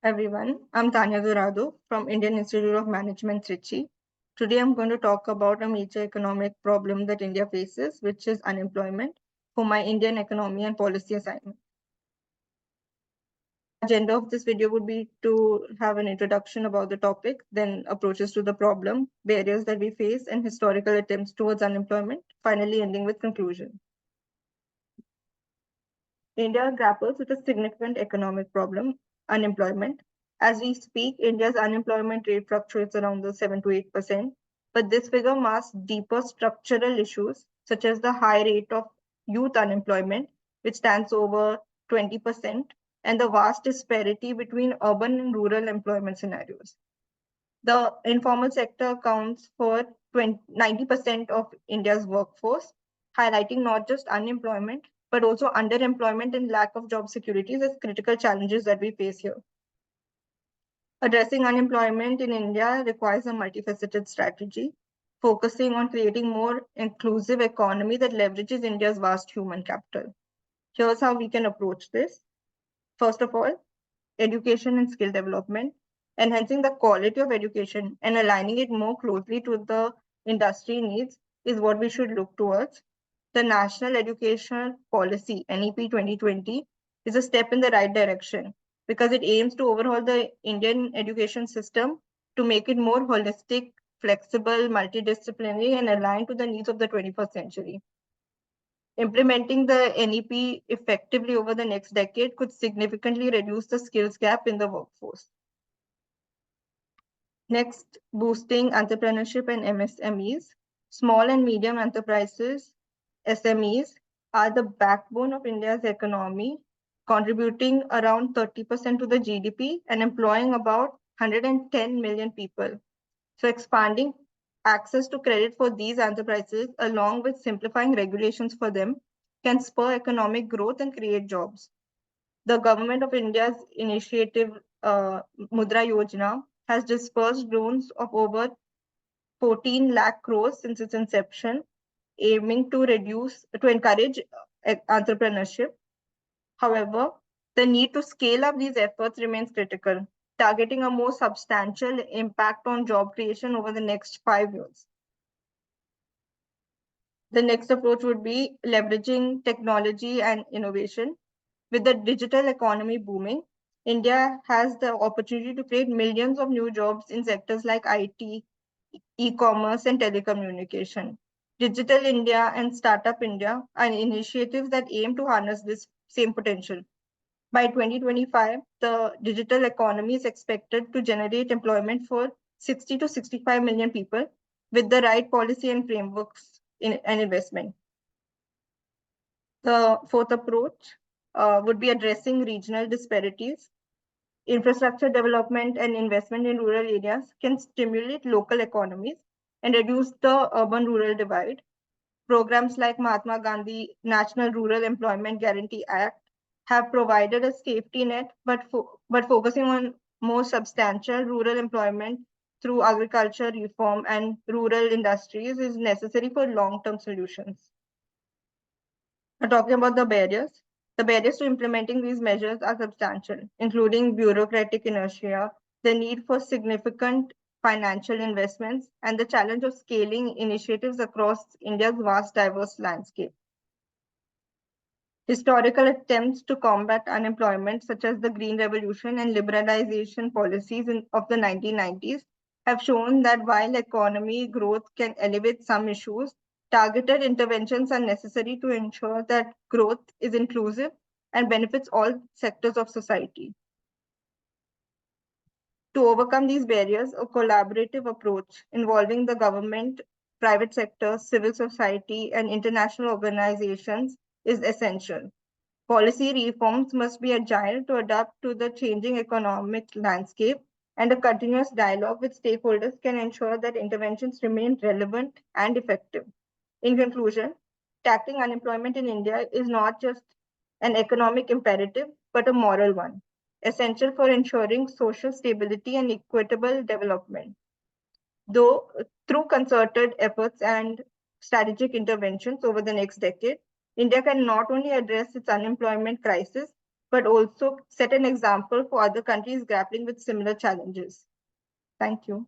Everyone, I'm Tanya Durado from Indian Institute of Management, Trichy. Today, I'm going to talk about a major economic problem that India faces, which is unemployment, for my Indian economy and policy assignment. Agenda of this video would be to have an introduction about the topic, then approaches to the problem, barriers that we face, and historical attempts towards unemployment, finally ending with conclusion. India grapples with a significant economic problem, unemployment. As we speak, India's unemployment rate fluctuates around the 7 to 8%, but this figure masks deeper structural issues, such as the high rate of youth unemployment, which stands over 20%, and the vast disparity between urban and rural employment scenarios. The informal sector accounts for 90% of India's workforce, highlighting not just unemployment, but also underemployment and lack of job securities as critical challenges that we face here. Addressing unemployment in India requires a multifaceted strategy, focusing on creating more inclusive economy that leverages India's vast human capital. Here's how we can approach this. First of all, education and skill development, enhancing the quality of education and aligning it more closely to the industry needs is what we should look towards. The National Education Policy, NEP 2020, is a step in the right direction because it aims to overhaul the Indian education system to make it more holistic, flexible, multidisciplinary, and aligned to the needs of the 21st century. Implementing the NEP effectively over the next decade could significantly reduce the skills gap in the workforce. Next, boosting entrepreneurship and MSMEs. Small and medium enterprises, SMEs, are the backbone of India's economy, contributing around 30% to the GDP and employing about 110 million people. So expanding access to credit for these enterprises, along with simplifying regulations for them, can spur economic growth and create jobs. The government of India's initiative, Mudra Yojana, has disbursed loans of over 14 lakh crores since its inception, aiming to encourage entrepreneurship. However, the need to scale up these efforts remains critical, targeting a more substantial impact on job creation over the next 5 years. The next approach would be leveraging technology and innovation. With the digital economy booming, India has the opportunity to create millions of new jobs in sectors like IT, e-commerce, and telecommunication. Digital India and Startup India are initiatives that aim to harness this same potential. By 2025, the digital economy is expected to generate employment for 60 to 65 million people with the right policy and frameworks and investment. The fourth approach would be addressing regional disparities. Infrastructure development and investment in rural areas can stimulate local economies and reduce the urban-rural divide. Programs like Mahatma Gandhi National Rural Employment Guarantee Act have provided a safety net, but focusing on more substantial rural employment through agriculture reform and rural industries is necessary for long-term solutions. Now, talking about the barriers to implementing these measures are substantial, including bureaucratic inertia, the need for significant financial investments, and the challenge of scaling initiatives across India's vast, diverse landscape. Historical attempts to combat unemployment, such as the Green Revolution and liberalization policies of the 1990s, have shown that while economy growth can elevate some issues, targeted interventions are necessary to ensure that growth is inclusive and benefits all sectors of society. To overcome these barriers, a collaborative approach involving the government, private sector, civil society, and international organizations is essential. Policy reforms must be agile to adapt to the changing economic landscape, and a continuous dialogue with stakeholders can ensure that interventions remain relevant and effective. In conclusion, tackling unemployment in India is not just an economic imperative, but a moral one, essential for ensuring social stability and equitable development. Though through concerted efforts and strategic interventions over the next decade, India can not only address its unemployment crisis, but also set an example for other countries grappling with similar challenges. Thank you.